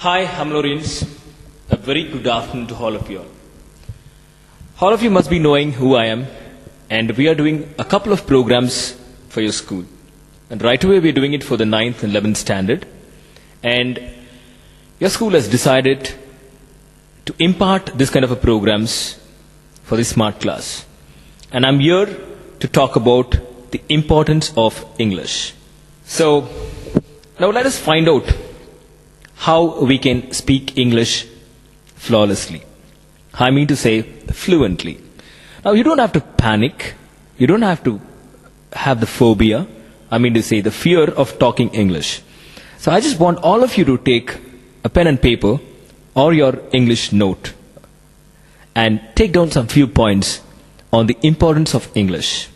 Hi, Hamlorians. A very good afternoon to all of you all. All of you must be knowing who I am, and we are doing a couple of programs for your school. And right away, we are doing it for the 9th and 11th standard. And your school has decided to impart this kind of a programs for the smart class. And I'm here to talk about the importance of English. So, now let us find out how we can speak English flawlessly. I mean to say fluently. Now you don't have to panic. You don't have to have the phobia. I mean to say the fear of talking English. So I just want all of you to take a pen and paper or your English note and take down some few points on the importance of English.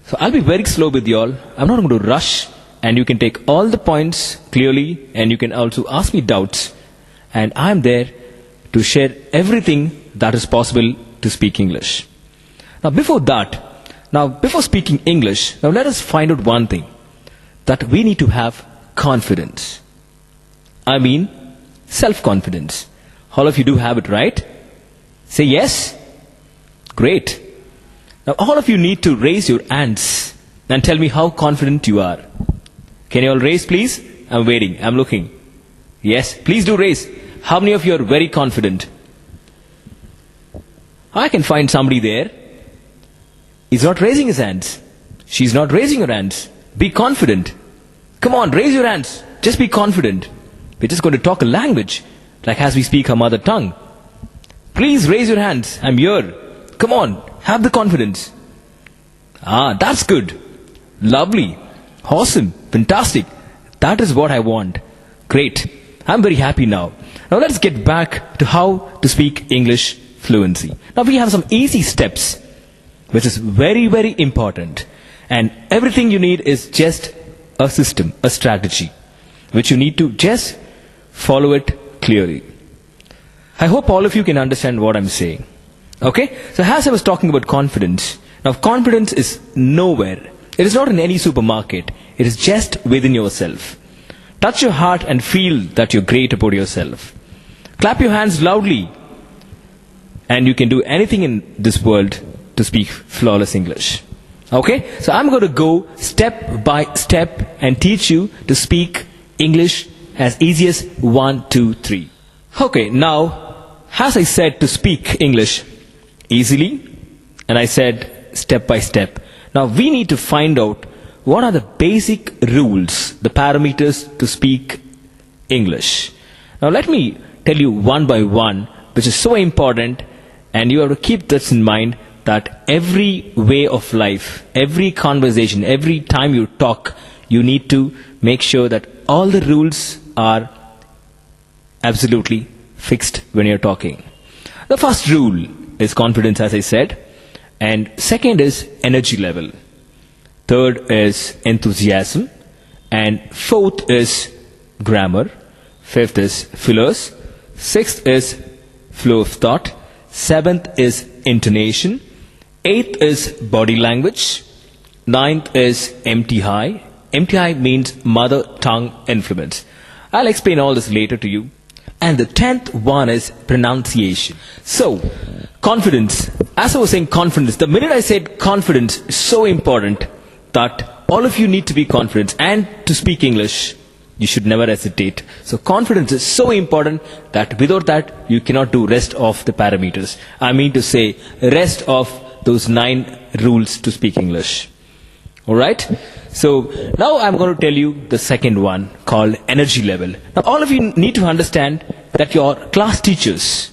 So I'll be very slow with you all. I'm not going to rush, and you can take all the points clearly, and you can also ask me doubts, and I'm there to share everything that is possible to speak English. Now before speaking English, now let us find out one thing, that we need to have confidence. I mean self-confidence. All of you do have it, right? Say yes? Great. Now all of you need to raise your hands and tell me how confident you are. Can you all raise, please? I'm waiting. I'm looking. Yes, please do raise. How many of you are very confident? I can find somebody there. He's not raising his hands. She's not raising her hands. Be confident. Come on, raise your hands. Just be confident. We're just going to talk a language, like as we speak our mother tongue. Please raise your hands. I'm here. Come on, have the confidence. That's good. Lovely. Awesome. Fantastic. That is what I want. Great. I'm very happy now. Now let's get back to how to speak English fluency. Now we have some easy steps, which is very, very important. And everything you need is just a system, a strategy, which you need to just follow it clearly. I hope all of you can understand what I'm saying. Okay? So as I was talking about confidence, now confidence is nowhere. It is not in any supermarket. It is just within yourself. Touch your heart and feel that you're great about yourself. Clap your hands loudly. And you can do anything in this world to speak flawless English. Okay? So I'm going to go step by step and teach you to speak English as easy as 1, 2, 3. Okay, now, as I said to speak English easily, and I said step by step. Now we need to find out what are the basic rules, the parameters to speak English. Now let me tell you one by one, which is so important, and you have to keep this in mind, that every way of life, every conversation, every time you talk, you need to make sure that all the rules are absolutely fixed when you're talking. The first rule is confidence, as I said. And second is energy level. Third is enthusiasm. And fourth is grammar. Fifth is fillers. Sixth is flow of thought. Seventh is intonation. Eighth is body language. Ninth is MTI. MTI means mother tongue influence. I'll explain all this later to you. And the 10th one is pronunciation. So, confidence. As I was saying confidence, the minute I said confidence is so important that all of you need to be confident. And to speak English, you should never hesitate. So confidence is so important that without that, you cannot do rest of the parameters. I mean to say, rest of those 9 rules to speak English. Alright? So now I'm going to tell you the second one, called energy level. Now all of you need to understand that your class teachers,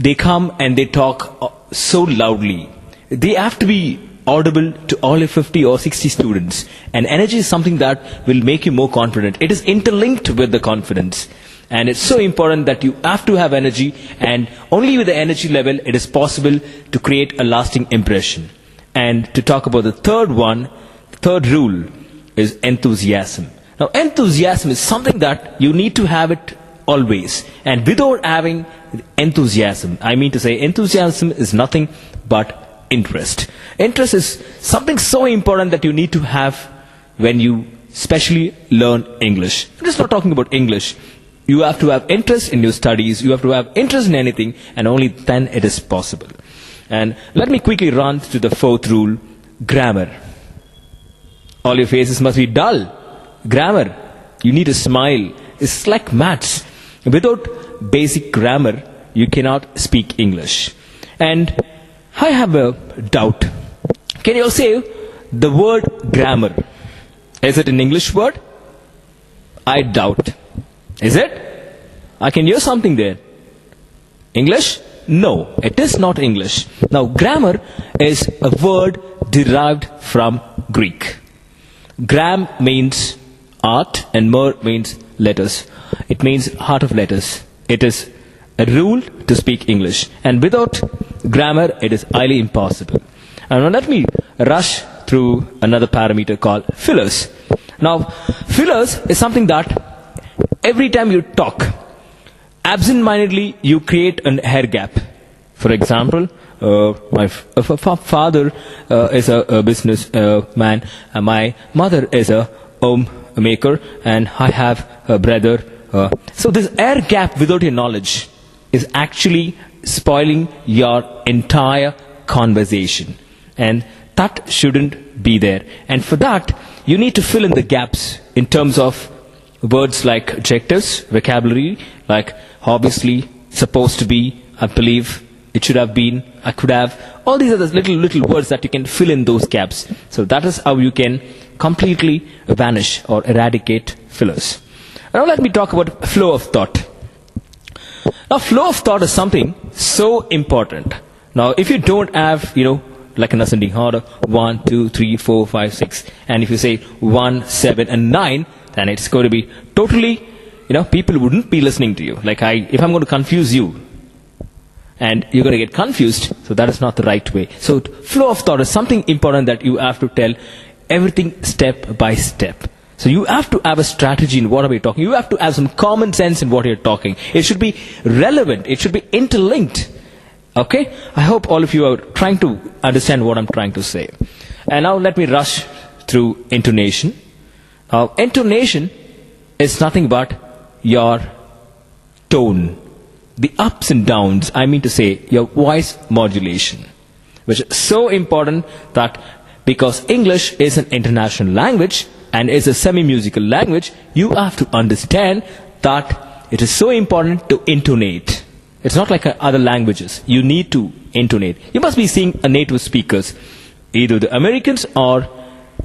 they come and they talk so loudly. They have to be audible to all your 50 or 60 students. And energy is something that will make you more confident. It is interlinked with the confidence. And it's so important that you have to have energy, and only with the energy level it is possible to create a lasting impression. And to talk about the third one, the third rule is enthusiasm. Now enthusiasm is something that you need to have it always. And without having enthusiasm, I mean to say enthusiasm is nothing but interest. Interest is something so important that you need to have when you specially learn English. I'm just not talking about English. You have to have interest in your studies, you have to have interest in anything, and only then it is possible. And let me quickly run to the fourth rule, grammar. All your faces must be dull. Grammar. You need to smile. It's like maths. Without basic grammar, you cannot speak English. And I have a doubt. Can you all say the word grammar? Is it an English word? I doubt. Is it? I can hear something there. English? No, it is not English. Now, grammar is a word derived from Greek. Gram means art and mer means letters. It means heart of letters. It is a rule to speak English. And without grammar, it is highly impossible. And now let me rush through another parameter called fillers. Now, fillers is something that every time you talk, absent-mindedly you create an hair gap. For example, my father is a business man, and my mother is a homemaker, and I have a brother. So this air gap without your knowledge is actually spoiling your entire conversation. And that shouldn't be there. And for that, you need to fill in the gaps in terms of words like adjectives, vocabulary, like obviously, supposed to be, I believe, it should have been, I could have. All these are the little words that you can fill in those gaps. So that is how you can completely vanish or eradicate fillers. Now let me talk about flow of thought. Now flow of thought is something so important. Now if you don't have, like an ascending order, 1, 2, 3, 4, 5, 6, and if you say 1, 7, and 9, then it's going to be totally, people wouldn't be listening to you. Like if I'm going to confuse you, and you're going to get confused, so that is not the right way. So flow of thought is something important that you have to tell everything step by step. So you have to have a strategy in what are we talking. You have to have some common sense in what you're talking. It should be relevant. It should be interlinked. Okay? I hope all of you are trying to understand what I'm trying to say. And now let me rush through intonation. Intonation is nothing but your tone. The ups and downs, I mean to say, your voice modulation. Which is so important that because English is an international language and is a semi-musical language, you have to understand that it is so important to intonate. It's not like other languages. You need to intonate. You must be seeing a native speakers, either the Americans or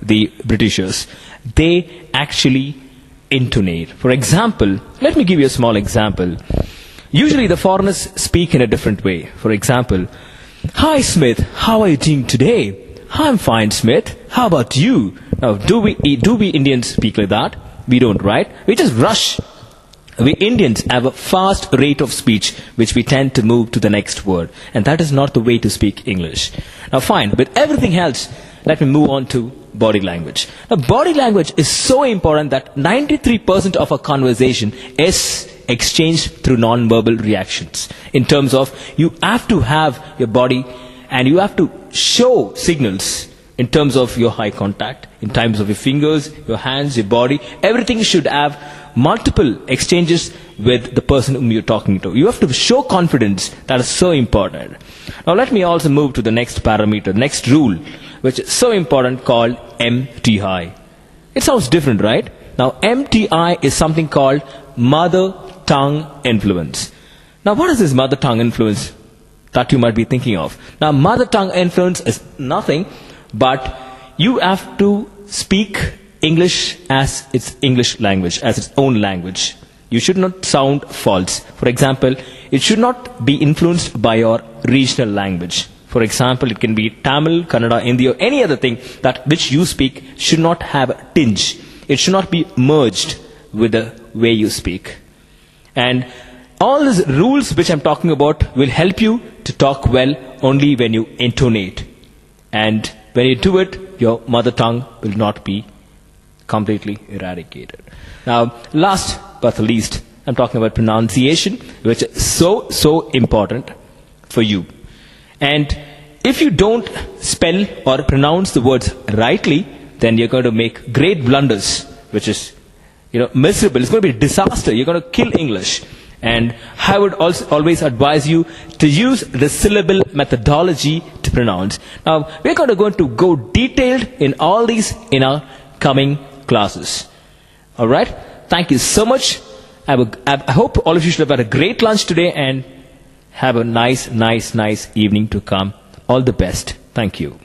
the Britishers. They actually intonate. For example, let me give you a small example. Usually the foreigners speak in a different way. For example, "Hi Smith, how are you doing today?" "I'm fine, Smith. How about you?" Now, do we Indians speak like that? We don't, right? We just rush. We Indians have a fast rate of speech, which we tend to move to the next word. And that is not the way to speak English. Now fine, with everything else, let me move on to body language. Now body language is so important that 93% of our conversation is exchanged through non-verbal reactions. In terms of, you have to have your body and you have to show signals in terms of your eye contact, in terms of your fingers, your hands, your body. Everything should have multiple exchanges with the person whom you're talking to. You have to show confidence. That is so important. Now let me also move to the next parameter, next rule, which is so important, called MTI. It sounds different, right? Now MTI is something called mother tongue influence. Now what is this mother tongue influence that you might be thinking of? Now mother tongue influence is nothing but you have to speak English as its English language, as its own language. You should not sound false. For example, it should not be influenced by your regional language. For example, it can be Tamil, Kannada, Hindi, or any other thing that which you speak should not have a tinge. It should not be merged with the way you speak. And all these rules which I'm talking about will help you to talk well only when you intonate. And when you do it, your mother tongue will not be completely eradicated. Now, last but the least, I'm talking about pronunciation, which is so important for you. And if you don't spell or pronounce the words rightly, then you're going to make great blunders which is, miserable. It's going to be a disaster. You're going to kill English. And I would also always advise you to use the syllable methodology to pronounce. Now, we're going to go detailed in all these in our coming classes. All right? Thank you so much. I hope all of you should have had a great lunch today and have a nice evening to come. All the best. Thank you.